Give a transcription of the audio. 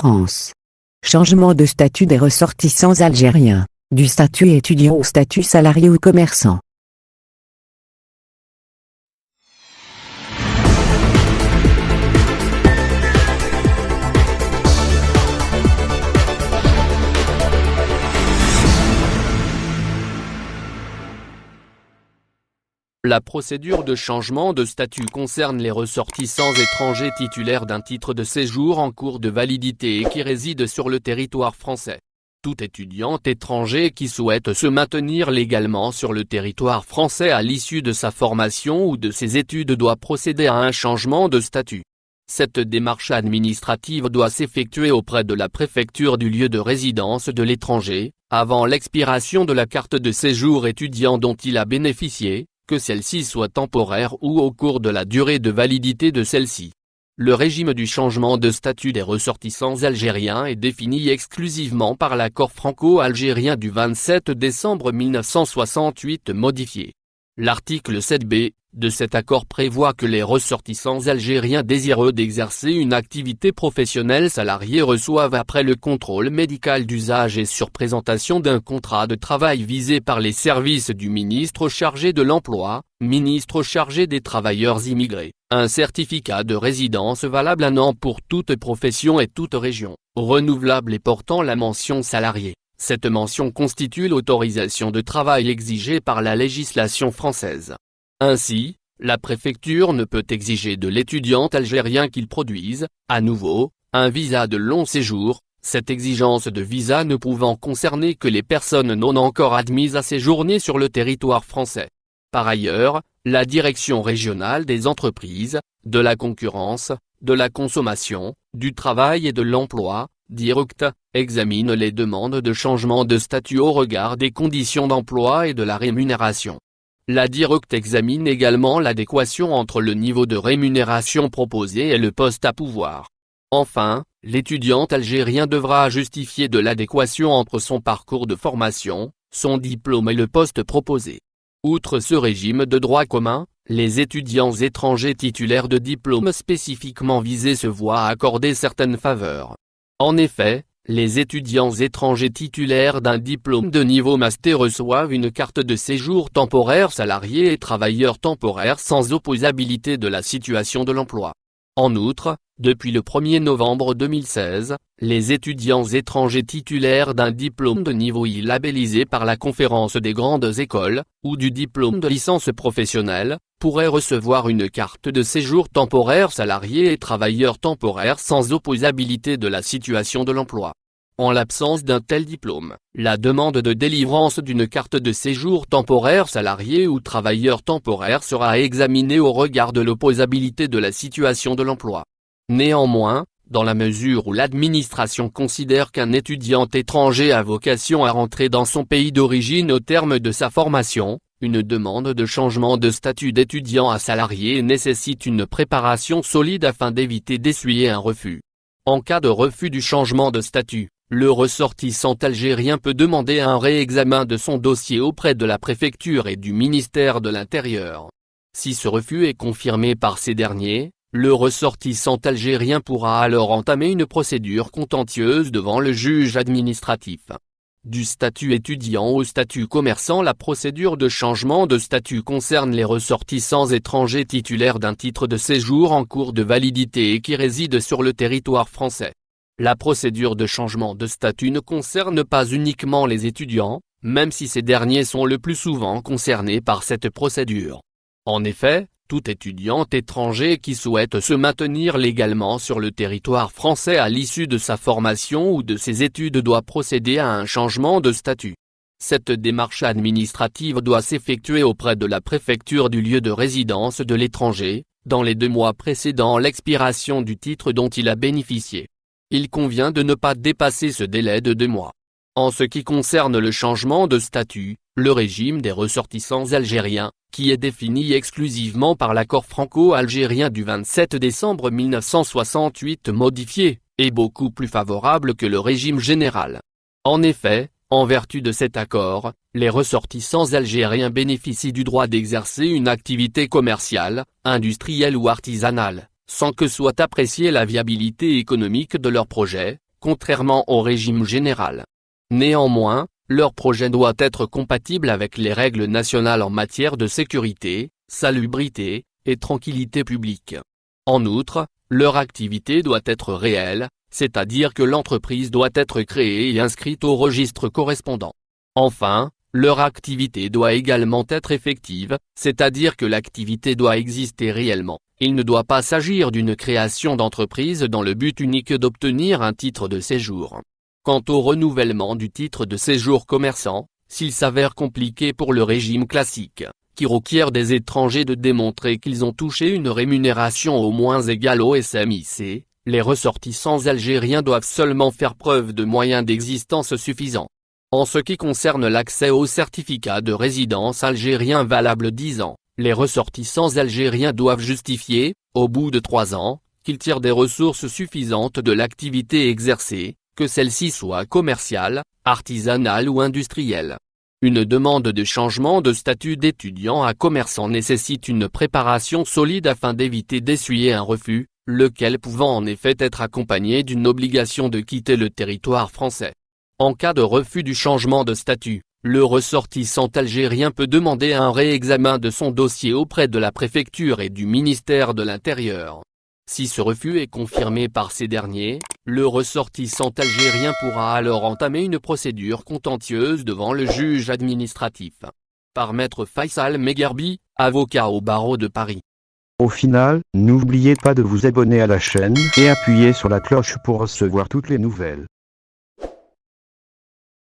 France. Changement de statut des ressortissants algériens, du statut étudiant au statut salarié ou commerçant. La procédure de changement de statut concerne les ressortissants étrangers titulaires d'un titre de séjour en cours de validité et qui résident sur le territoire français. Tout étudiant étranger qui souhaite se maintenir légalement sur le territoire français à l'issue de sa formation ou de ses études doit procéder à un changement de statut. Cette démarche administrative doit s'effectuer auprès de la préfecture du lieu de résidence de l'étranger, avant l'expiration de la carte de séjour étudiant dont il a bénéficié, que celle-ci soit temporaire ou au cours de la durée de validité de celle-ci. Le régime du changement de statut des ressortissants algériens est défini exclusivement par l'accord franco-algérien du 27 décembre 1968 modifié. L'article 7b de cet accord prévoit que les ressortissants algériens désireux d'exercer une activité professionnelle salariée reçoivent après le contrôle médical d'usage et sur présentation d'un contrat de travail visé par les services du ministre chargé de l'Emploi, ministre chargé des travailleurs immigrés, un certificat de résidence valable 1 an pour toute profession et toute région, renouvelable et portant la mention salarié. Cette mention constitue l'autorisation de travail exigée par la législation française. Ainsi, la préfecture ne peut exiger de l'étudiant algérien qu'il produise, à nouveau, un visa de long séjour, cette exigence de visa ne pouvant concerner que les personnes non encore admises à séjourner sur le territoire français. Par ailleurs, la Direction régionale des entreprises, de la concurrence, de la consommation, du travail et de l'emploi, DIRECT, examine les demandes de changement de statut au regard des conditions d'emploi et de la rémunération. La DIRECT examine également l'adéquation entre le niveau de rémunération proposé et le poste à pouvoir. Enfin, l'étudiant algérien devra justifier de l'adéquation entre son parcours de formation, son diplôme et le poste proposé. Outre ce régime de droit commun, les étudiants étrangers titulaires de diplômes spécifiquement visés se voient accorder certaines faveurs. En effet, les étudiants étrangers titulaires d'un diplôme de niveau master reçoivent une carte de séjour temporaire salarié et travailleur temporaire sans opposabilité de la situation de l'emploi. En outre, depuis le 1er novembre 2016, les étudiants étrangers titulaires d'un diplôme de niveau I labellisé par la Conférence des grandes écoles, ou du diplôme de licence professionnelle, pourraient recevoir une carte de séjour temporaire salarié et travailleur temporaire sans opposabilité de la situation de l'emploi. En l'absence d'un tel diplôme, la demande de délivrance d'une carte de séjour temporaire salarié ou travailleur temporaire sera examinée au regard de l'opposabilité de la situation de l'emploi. Néanmoins, dans la mesure où l'administration considère qu'un étudiant étranger a vocation à rentrer dans son pays d'origine au terme de sa formation, une demande de changement de statut d'étudiant à salarié nécessite une préparation solide afin d'éviter d'essuyer un refus. En cas de refus du changement de statut, le ressortissant algérien peut demander un réexamen de son dossier auprès de la préfecture et du ministère de l'Intérieur. Si ce refus est confirmé par ces derniers, le ressortissant algérien pourra alors entamer une procédure contentieuse devant le juge administratif. Du statut étudiant au statut commerçant, la procédure de changement de statut concerne les ressortissants étrangers titulaires d'un titre de séjour en cours de validité et qui résident sur le territoire français. La procédure de changement de statut ne concerne pas uniquement les étudiants, même si ces derniers sont le plus souvent concernés par cette procédure. En effet, tout étudiant étranger qui souhaite se maintenir légalement sur le territoire français à l'issue de sa formation ou de ses études doit procéder à un changement de statut. Cette démarche administrative doit s'effectuer auprès de la préfecture du lieu de résidence de l'étranger, dans les 2 mois précédant l'expiration du titre dont il a bénéficié. Il convient de ne pas dépasser ce délai de 2 mois. En ce qui concerne le changement de statut, le régime des ressortissants algériens, qui est défini exclusivement par l'accord franco-algérien du 27 décembre 1968 modifié, est beaucoup plus favorable que le régime général. En effet, en vertu de cet accord, les ressortissants algériens bénéficient du droit d'exercer une activité commerciale, industrielle ou artisanale, sans que soit appréciée la viabilité économique de leur projet, contrairement au régime général. Néanmoins, leur projet doit être compatible avec les règles nationales en matière de sécurité, salubrité, et tranquillité publique. En outre, leur activité doit être réelle, c'est-à-dire que l'entreprise doit être créée et inscrite au registre correspondant. Enfin, leur activité doit également être effective, c'est-à-dire que l'activité doit exister réellement. Il ne doit pas s'agir d'une création d'entreprise dans le but unique d'obtenir un titre de séjour. Quant au renouvellement du titre de séjour commerçant, s'il s'avère compliqué pour le régime classique, qui requiert des étrangers de démontrer qu'ils ont touché une rémunération au moins égale au SMIC, les ressortissants algériens doivent seulement faire preuve de moyens d'existence suffisants. En ce qui concerne l'accès au certificat de résidence algérien valable 10 ans, les ressortissants algériens doivent justifier, au bout de 3 ans, qu'ils tirent des ressources suffisantes de l'activité exercée, que celle-ci soit commerciale, artisanale ou industrielle. Une demande de changement de statut d'étudiant à commerçant nécessite une préparation solide afin d'éviter d'essuyer un refus, lequel pouvant en effet être accompagné d'une obligation de quitter le territoire français. En cas de refus du changement de statut, le ressortissant algérien peut demander un réexamen de son dossier auprès de la préfecture et du ministère de l'Intérieur. Si ce refus est confirmé par ces derniers, le ressortissant algérien pourra alors entamer une procédure contentieuse devant le juge administratif. Par Maître Faisal Megherbi, avocat au barreau de Paris. Au final, n'oubliez pas de vous abonner à la chaîne et appuyer sur la cloche pour recevoir toutes les nouvelles.